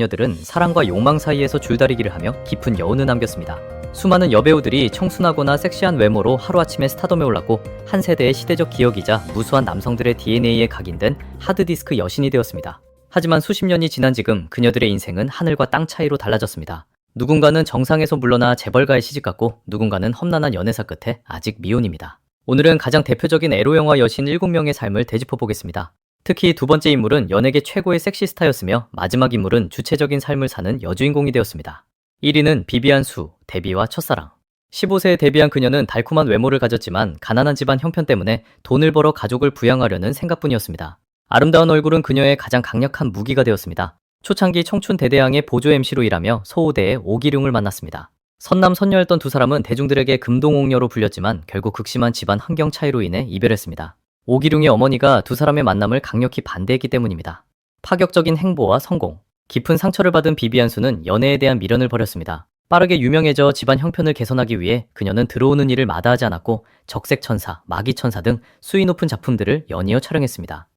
그녀들은 사랑과 욕망 사이에서 줄다리기를 하며 깊은 여운을 남겼습니다. 수많은 여배우들이 청순하거나 섹시한 외모로 하루아침에 스타덤에 올랐고 한 세대의 시대적 기억이자 무수한 남성들의 DNA에 각인된 하드디스크 여신이 되었습니다. 하지만 수십 년이 지난 지금 그녀들의 인생은 하늘과 땅 차이로 달라졌습니다. 누군가는 정상에서 물러나 재벌가에 시집갔고 누군가는 험난한 연애사 끝에 아직 미혼입니다. 오늘은 가장 대표적인 에로영화 여신 7명의 삶을 되짚어보겠습니다. 특히 두 번째 인물은 연예계 최고의 섹시스타였으며 마지막 인물은 주체적인 삶을 사는 여주인공이 되었습니다. 1위는 비비안 수, 데뷔와 첫사랑. 15세에 데뷔한 그녀는 달콤한 외모를 가졌지만 가난한 집안 형편 때문에 돈을 벌어 가족을 부양하려는 생각뿐이었습니다. 아름다운 얼굴은 그녀의 가장 강력한 무기가 되었습니다. 초창기 청춘 대대항의 보조 MC로 일하며 소우대의 오기룡을 만났습니다. 선남선녀였던 두 사람은 대중들에게 금동옥녀로 불렸지만 결국 극심한 집안 환경 차이로 인해 이별했습니다. 오기룡의 어머니가 두 사람의 만남을 강력히 반대했기 때문입니다. 파격적인 행보와 성공, 깊은 상처를 받은 비비안 수는 연애에 대한 미련을 버렸습니다. 빠르게 유명해져 집안 형편을 개선하기 위해 그녀는 들어오는 일을 마다하지 않았고 적색천사, 마기천사 등 수위 높은 작품들을 연이어 촬영했습니다.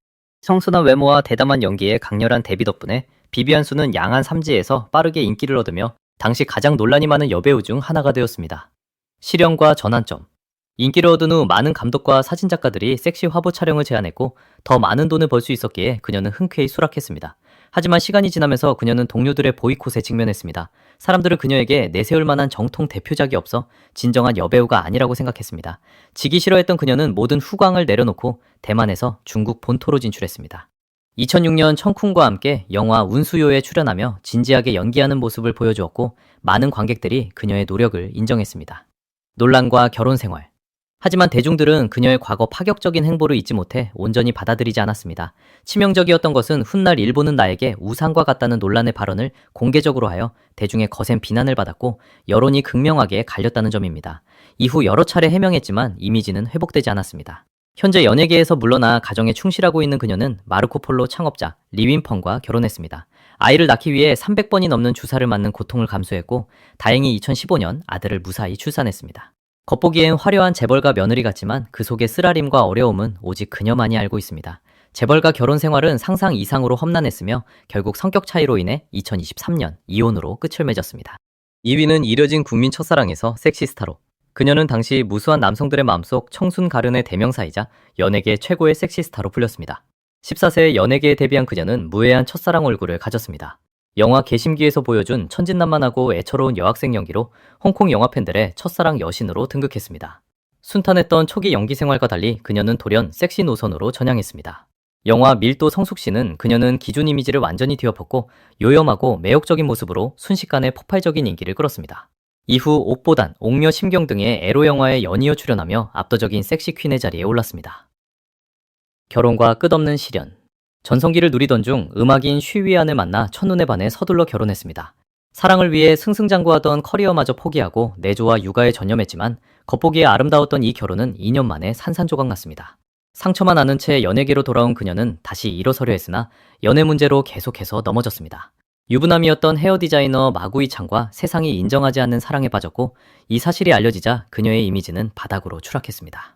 청순한 외모와 대담한 연기에 강렬한 데뷔 덕분에 비비안 수는 양안 3지에서 빠르게 인기를 얻으며 당시 가장 논란이 많은 여배우 중 하나가 되었습니다. 실현과 전환점. 인기를 얻은 후 많은 감독과 사진작가들이 섹시 화보 촬영을 제안했고 더 많은 돈을 벌 수 있었기에 그녀는 흔쾌히 수락했습니다. 하지만 시간이 지나면서 그녀는 동료들의 보이콧에 직면했습니다. 사람들은 그녀에게 내세울 만한 정통 대표작이 없어 진정한 여배우가 아니라고 생각했습니다. 지기 싫어했던 그녀는 모든 후광을 내려놓고 대만에서 중국 본토로 진출했습니다. 2006년 청쿤과 함께 영화 운수요에 출연하며 진지하게 연기하는 모습을 보여주었고 많은 관객들이 그녀의 노력을 인정했습니다. 논란과 결혼 생활. 하지만 대중들은 그녀의 과거 파격적인 행보를 잊지 못해 온전히 받아들이지 않았습니다. 치명적이었던 것은 훗날 일본은 나에게 우상과 같다는 논란의 발언을 공개적으로 하여 대중의 거센 비난을 받았고 여론이 극명하게 갈렸다는 점입니다. 이후 여러 차례 해명했지만 이미지는 회복되지 않았습니다. 현재 연예계에서 물러나 가정에 충실하고 있는 그녀는 마르코 폴로 창업자 리윈펑과 결혼했습니다. 아이를 낳기 위해 300번이 넘는 주사를 맞는 고통을 감수했고 다행히 2015년 아들을 무사히 출산했습니다. 겉보기엔 화려한 재벌가 며느리 같지만 그 속의 쓰라림과 어려움은 오직 그녀만이 알고 있습니다. 재벌가 결혼 생활은 상상 이상으로 험난했으며 결국 성격 차이로 인해 2023년 이혼으로 끝을 맺었습니다. 2위는 이뤄진 국민 첫사랑에서 섹시스타로. 그녀는 당시 무수한 남성들의 마음속 청순 가른의 대명사이자 연예계 최고의 섹시스타로 불렸습니다. 14세에 연예계에 데뷔한 그녀는 무해한 첫사랑 얼굴을 가졌습니다. 영화 개심기에서 보여준 천진난만하고 애처로운 여학생 연기로 홍콩 영화 팬들의 첫사랑 여신으로 등극했습니다. 순탄했던 초기 연기 생활과 달리 그녀는 돌연 섹시 노선으로 전향했습니다. 영화 밀도 성숙시는 그녀는 기존 이미지를 완전히 뒤엎었고 요염하고 매혹적인 모습으로 순식간에 폭발적인 인기를 끌었습니다. 이후 옥보단, 옥녀 심경 등의 에로 영화에 연이어 출연하며 압도적인 섹시 퀸의 자리에 올랐습니다. 결혼과 끝없는 시련. 전성기를 누리던 중 음악인 쉬위안을 만나 첫눈에 반해 서둘러 결혼했습니다. 사랑을 위해 승승장구하던 커리어마저 포기하고 내조와 육아에 전념했지만 겉보기에 아름다웠던 이 결혼은 2년 만에 산산조각 났습니다. 상처만 아는 채 연예계로 돌아온 그녀는 다시 일어서려 했으나 연애 문제로 계속해서 넘어졌습니다. 유부남이었던 헤어 디자이너 마구이 창과 세상이 인정하지 않는 사랑에 빠졌고 이 사실이 알려지자 그녀의 이미지는 바닥으로 추락했습니다.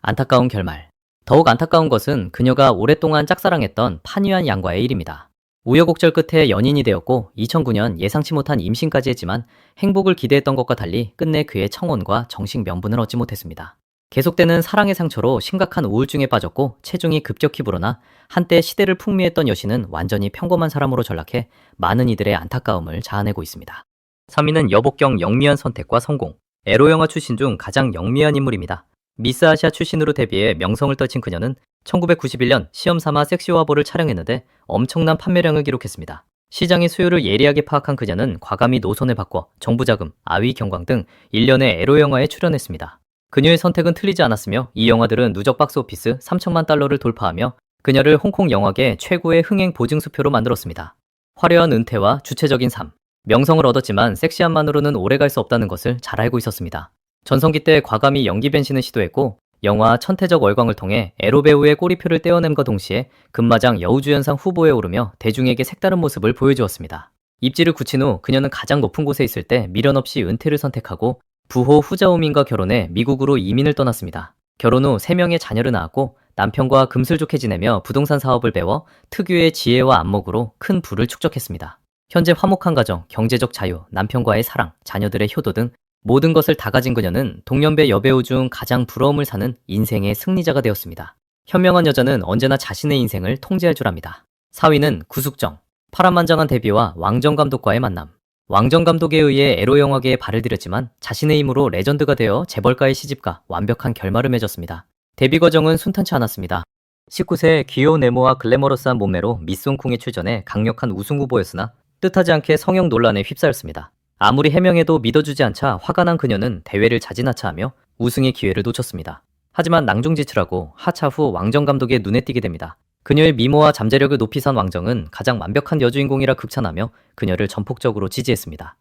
안타까운 결말. 더욱 안타까운 것은 그녀가 오랫동안 짝사랑했던 판유한 양과의 일입니다. 우여곡절 끝에 연인이 되었고 2009년 예상치 못한 임신까지 했지만 행복을 기대했던 것과 달리 끝내 그의 청혼과 정식 명분을 얻지 못했습니다. 계속되는 사랑의 상처로 심각한 우울증에 빠졌고 체중이 급격히 불어나 한때 시대를 풍미했던 여신은 완전히 평범한 사람으로 전락해 많은 이들의 안타까움을 자아내고 있습니다. 3위는 여복경 영미한 선택과 성공. 에로 영화 출신 중 가장 영미한 인물입니다. 미스 아시아 출신으로 데뷔해 명성을 떨친 그녀는 1991년 시험삼아 섹시 화보를 촬영했는데 엄청난 판매량을 기록했습니다. 시장의 수요를 예리하게 파악한 그녀는 과감히 노선을 바꿔 정부 자금, 아위 경광 등 일련의 에로 영화에 출연했습니다. 그녀의 선택은 틀리지 않았으며 이 영화들은 누적 박스오피스 3천만 달러를 돌파하며 그녀를 홍콩 영화계 최고의 흥행 보증수표로 만들었습니다. 화려한 은퇴와 주체적인 삶, 명성을 얻었지만 섹시함만으로는 오래갈 수 없다는 것을 잘 알고 있었습니다. 전성기 때 과감히 연기 변신을 시도했고 영화 천태적 월광을 통해 에로 배우의 꼬리표를 떼어냄과 동시에 금마장 여우주연상 후보에 오르며 대중에게 색다른 모습을 보여주었습니다. 입지를 굳힌 후 그녀는 가장 높은 곳에 있을 때 미련 없이 은퇴를 선택하고 부호 후자오민과 결혼해 미국으로 이민을 떠났습니다. 결혼 후 3명의 자녀를 낳았고 남편과 금슬좋게 지내며 부동산 사업을 배워 특유의 지혜와 안목으로 큰 부를 축적했습니다. 현재 화목한 가정, 경제적 자유, 남편과의 사랑, 자녀들의 효도 등 모든 것을 다 가진 그녀는 동년배 여배우 중 가장 부러움을 사는 인생의 승리자가 되었습니다. 현명한 여자는 언제나 자신의 인생을 통제할 줄 압니다. 4위는 구숙정. 파란만장한 데뷔와 왕정 감독과의 만남. 왕정 감독에 의해 에로 영화계에 발을 들였지만 자신의 힘으로 레전드가 되어 재벌가의 시집가 완벽한 결말을 맺었습니다. 데뷔 과정은 순탄치 않았습니다. 19세 귀여운 외모와 글래머러스한 몸매로 미송쿵에 출전해 강력한 우승 후보였으나 뜻하지 않게 성형 논란에 휩싸였습니다. 아무리 해명해도 믿어주지 않자 화가 난 그녀는 대회를 자진하차하며 우승의 기회를 놓쳤습니다. 하지만 낭종지출하고 하차 후 왕정 감독의 눈에 띄게 됩니다. 그녀의 미모와 잠재력을 높이 산 왕정은 가장 완벽한 여주인공이라 극찬하며 그녀를 전폭적으로 지지했습니다.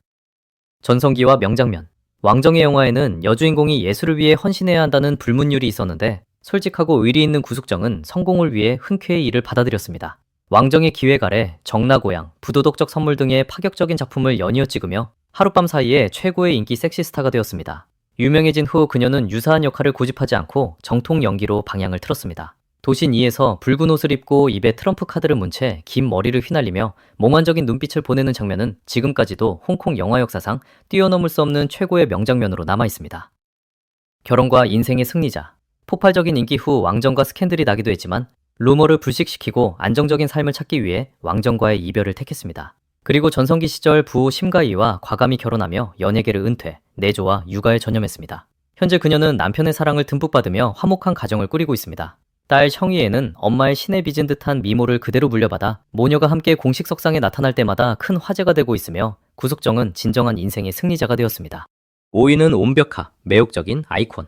전성기와 명장면. 왕정의 영화에는 여주인공이 예술을 위해 헌신해야 한다는 불문율이 있었는데 솔직하고 의리 있는 구숙정은 성공을 위해 흔쾌히 이를 받아들였습니다. 왕정의 기획 아래 정나고양, 부도덕적 선물 등의 파격적인 작품을 연이어 찍으며 하룻밤 사이에 최고의 인기 섹시스타가 되었습니다. 유명해진 후 그녀는 유사한 역할을 고집하지 않고 정통 연기로 방향을 틀었습니다. 도신 2에서 붉은 옷을 입고 입에 트럼프 카드를 문 채 긴 머리를 휘날리며 몽환적인 눈빛을 보내는 장면은 지금까지도 홍콩 영화 역사상 뛰어넘을 수 없는 최고의 명장면으로 남아있습니다. 결혼과 인생의 승리자. 폭발적인 인기 후 왕정과 스캔들이 나기도 했지만 루머를 불식시키고 안정적인 삶을 찾기 위해 왕정과의 이별을 택했습니다. 그리고 전성기 시절 부호 심가희와 과감히 결혼하며 연예계를 은퇴, 내조와 육아에 전념했습니다. 현재 그녀는 남편의 사랑을 듬뿍 받으며 화목한 가정을 꾸리고 있습니다. 딸 청희애는 엄마의 신에 빚은 듯한 미모를 그대로 물려받아 모녀가 함께 공식 석상에 나타날 때마다 큰 화제가 되고 있으며 구숙정은 진정한 인생의 승리자가 되었습니다. 5위는 옴벽하, 매혹적인 아이콘.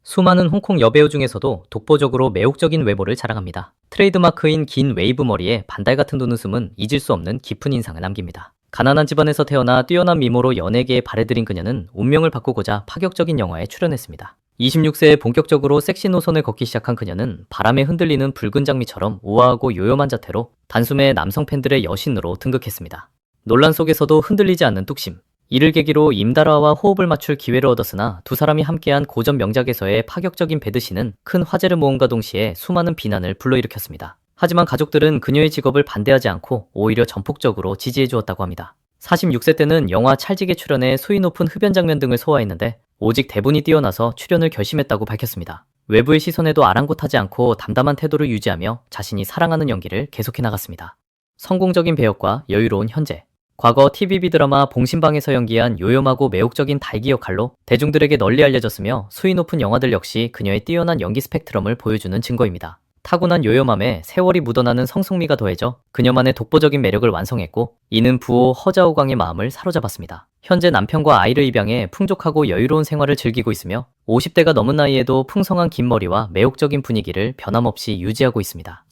수많은 홍콩 여배우 중에서도 독보적으로 매혹적인 외모를 자랑합니다. 트레이드마크인 긴 웨이브 머리에 반달 같은 눈웃음은 잊을 수 없는 깊은 인상을 남깁니다. 가난한 집안에서 태어나 뛰어난 미모로 연예계에 발해들인 그녀는 운명을 바꾸고자 파격적인 영화에 출연했습니다. 26세에 본격적으로 섹시 노선을 걷기 시작한 그녀는 바람에 흔들리는 붉은 장미처럼 우아하고 요염한 자태로 단숨에 남성 팬들의 여신으로 등극했습니다. 논란 속에서도 흔들리지 않는 뚝심. 이를 계기로 임다라와 호흡을 맞출 기회를 얻었으나 두 사람이 함께한 고전 명작에서의 파격적인 배드신은 큰 화제를 모음과 동시에 수많은 비난을 불러일으켰습니다. 하지만 가족들은 그녀의 직업을 반대하지 않고 오히려 전폭적으로 지지해 주었다고 합니다. 46세 때는 영화 찰직에 출연해 수위 높은 흡연 장면 등을 소화했는데 오직 대본이 뛰어나서 출연을 결심했다고 밝혔습니다. 외부의 시선에도 아랑곳하지 않고 담담한 태도를 유지하며 자신이 사랑하는 연기를 계속해 나갔습니다. 성공적인 배역과 여유로운 현재. 과거 TVB 드라마 봉신방에서 연기한 요염하고 매혹적인 달기 역할로 대중들에게 널리 알려졌으며 수위 높은 영화들 역시 그녀의 뛰어난 연기 스펙트럼을 보여주는 증거입니다. 타고난 요염함에 세월이 묻어나는 성숙미가 더해져 그녀만의 독보적인 매력을 완성했고 이는 부호 허자오광의 마음을 사로잡았습니다. 현재 남편과 아이를 입양해 풍족하고 여유로운 생활을 즐기고 있으며 50대가 넘은 나이에도 풍성한 긴 머리와 매혹적인 분위기를 변함없이 유지하고 있습니다.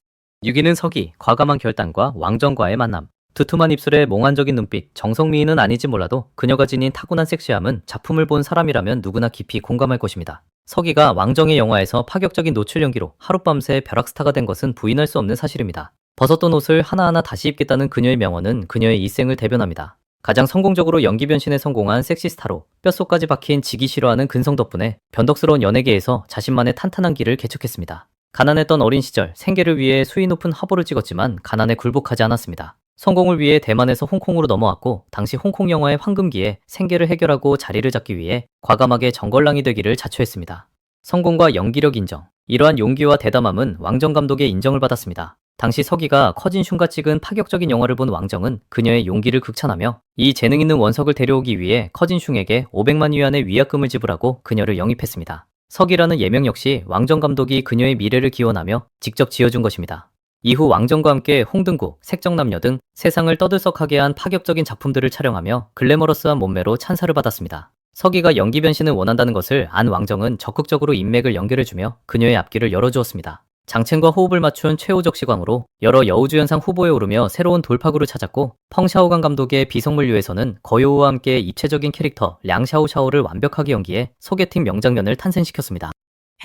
6위는 서기, 과감한 결단과 왕정과의 만남. 두툼한 입술에 몽환적인 눈빛, 정성미인은 아닌지 몰라도 그녀가 지닌 타고난 섹시함은 작품을 본 사람이라면 누구나 깊이 공감할 것입니다. 서기가 왕정의 영화에서 파격적인 노출 연기로 하룻밤새 벼락스타가 된 것은 부인할 수 없는 사실입니다. 벗었던 옷을 하나하나 다시 입겠다는 그녀의 명언은 그녀의 일생을 대변합니다. 가장 성공적으로 연기 변신에 성공한 섹시스타로 뼛속까지 박힌 지기 싫어하는 근성 덕분에 변덕스러운 연예계에서 자신만의 탄탄한 길을 개척했습니다. 가난했던 어린 시절 생계를 위해 수위 높은 화보를 찍었지만 가난에 굴복하지 않았습니다. 성공을 위해 대만에서 홍콩으로 넘어왔고 당시 홍콩 영화의 황금기에 생계를 해결하고 자리를 잡기 위해 과감하게 정걸랑이 되기를 자처했습니다. 성공과 연기력 인정. 이러한 용기와 대담함은 왕정 감독의 인정을 받았습니다. 당시 서기가 커진슌과 찍은 파격적인 영화를 본 왕정은 그녀의 용기를 극찬하며 이 재능 있는 원석을 데려오기 위해 커진슌에게 500만 위안의 위약금을 지불하고 그녀를 영입했습니다. 서기라는 예명 역시 왕정 감독이 그녀의 미래를 기원하며 직접 지어준 것입니다. 이후 왕정과 함께 홍등구, 색정남녀 등 세상을 떠들썩하게 한 파격적인 작품들을 촬영하며 글래머러스한 몸매로 찬사를 받았습니다. 서기가 연기 변신을 원한다는 것을 안 왕정은 적극적으로 인맥을 연결해주며 그녀의 앞길을 열어주었습니다. 장첸과 호흡을 맞춘 최우적 시광으로 여러 여우주연상 후보에 오르며 새로운 돌파구를 찾았고 펑샤오강 감독의 비성물류에서는 거요우와 함께 입체적인 캐릭터 량샤오샤오를 완벽하게 연기해 소개팅 명장면을 탄생시켰습니다.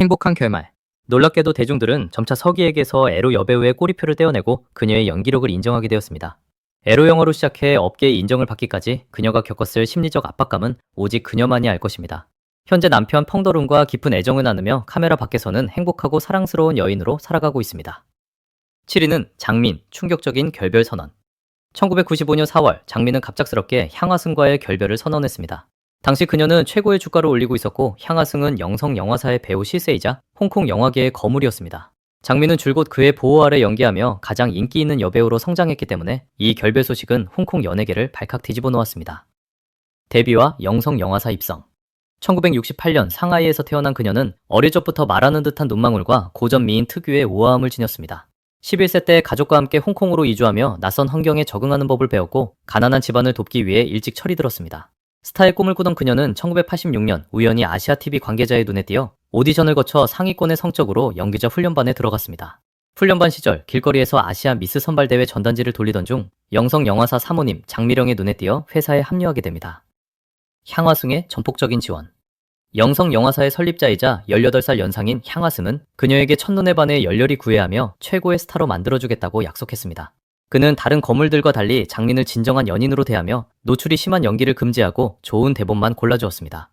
행복한 결말. 놀랍게도 대중들은 점차 서기에게서 에로 여배우의 꼬리표를 떼어내고 그녀의 연기력을 인정하게 되었습니다. 에로 영화로 시작해 업계의 인정을 받기까지 그녀가 겪었을 심리적 압박감은 오직 그녀만이 알 것입니다. 현재 남편 펑더룸과 깊은 애정을 나누며 카메라 밖에서는 행복하고 사랑스러운 여인으로 살아가고 있습니다. 7위는 장민, 충격적인 결별 선언. 1995년 4월, 장민은 갑작스럽게 향하승과의 결별을 선언했습니다. 당시 그녀는 최고의 주가를 올리고 있었고 향하승은 영성 영화사의 배우 실세이자 홍콩 영화계의 거물이었습니다. 장민은 줄곧 그의 보호 아래 연기하며 가장 인기 있는 여배우로 성장했기 때문에 이 결별 소식은 홍콩 연예계를 발칵 뒤집어 놓았습니다. 데뷔와 영성 영화사 입성. 1968년 상하이에서 태어난 그녀는 어릴 적부터 말하는 듯한 눈망울과 고전 미인 특유의 우아함을 지녔습니다. 11세 때 가족과 함께 홍콩으로 이주하며 낯선 환경에 적응하는 법을 배웠고 가난한 집안을 돕기 위해 일찍 철이 들었습니다. 스타의 꿈을 꾸던 그녀는 1986년 우연히 아시아TV 관계자의 눈에 띄어 오디션을 거쳐 상위권의 성적으로 연기자 훈련반에 들어갔습니다. 훈련반 시절 길거리에서 아시아 미스 선발대회 전단지를 돌리던 중 영성 영화사 사모님 장미령의 눈에 띄어 회사에 합류하게 됩니다. 향화승의 전폭적인 지원. 영성 영화사의 설립자이자 18살 연상인 향하승은 그녀에게 첫눈에 반해 열렬히 구애하며 최고의 스타로 만들어주겠다고 약속했습니다. 그는 다른 거물들과 달리 장민을 진정한 연인으로 대하며 노출이 심한 연기를 금지하고 좋은 대본만 골라주었습니다.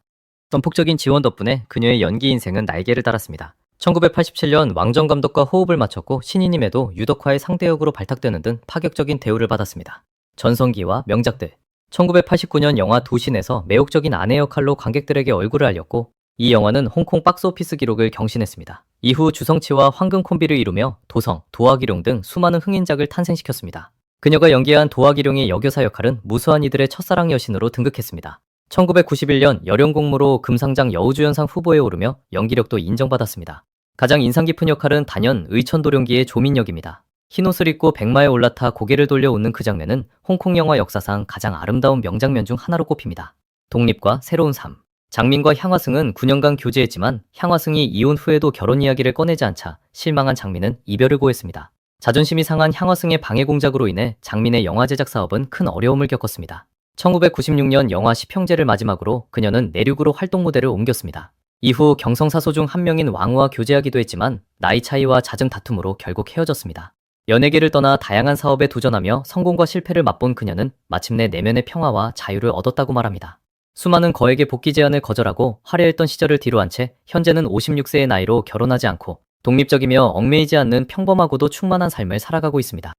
전폭적인 지원 덕분에 그녀의 연기 인생은 날개를 달았습니다. 1987년 왕정 감독과 호흡을 맞췄고 신인임에도 유덕화의 상대역으로 발탁되는 등 파격적인 대우를 받았습니다. 전성기와 명작들. 1989년 영화 도신에서 매혹적인 아내 역할로 관객들에게 얼굴을 알렸고 이 영화는 홍콩 박스오피스 기록을 경신했습니다. 이후 주성치와 황금 콤비를 이루며 도성, 도화기룡 등 수많은 흥인작을 탄생시켰습니다. 그녀가 연기한 도화기룡의 여교사 역할은 무수한 이들의 첫사랑 여신으로 등극했습니다. 1991년 열연공무로 금상장 여우주연상 후보에 오르며 연기력도 인정받았습니다. 가장 인상 깊은 역할은 단연 의천도룡기의 조민역입니다. 흰옷을 입고 백마에 올라타 고개를 돌려 웃는 그 장면은 홍콩 영화 역사상 가장 아름다운 명장면 중 하나로 꼽힙니다. 독립과 새로운 삶. 장민과 향화승은 9년간 교제했지만 향화승이 이혼 후에도 결혼 이야기를 꺼내지 않자 실망한 장민은 이별을 고했습니다. 자존심이 상한 향화승의 방해 공작으로 인해 장민의 영화 제작 사업은 큰 어려움을 겪었습니다. 1996년 영화 시평제를 마지막으로 그녀는 내륙으로 활동 무대를 옮겼습니다. 이후 경성사소 중 한 명인 왕후와 교제하기도 했지만 나이 차이와 잦은 다툼으로 결국 헤어졌습니다. 연예계를 떠나 다양한 사업에 도전하며 성공과 실패를 맛본 그녀는 마침내 내면의 평화와 자유를 얻었다고 말합니다. 수많은 거액의 복귀 제안을 거절하고 화려했던 시절을 뒤로한 채 현재는 56세의 나이로 결혼하지 않고 독립적이며 얽매이지 않는 평범하고도 충만한 삶을 살아가고 있습니다.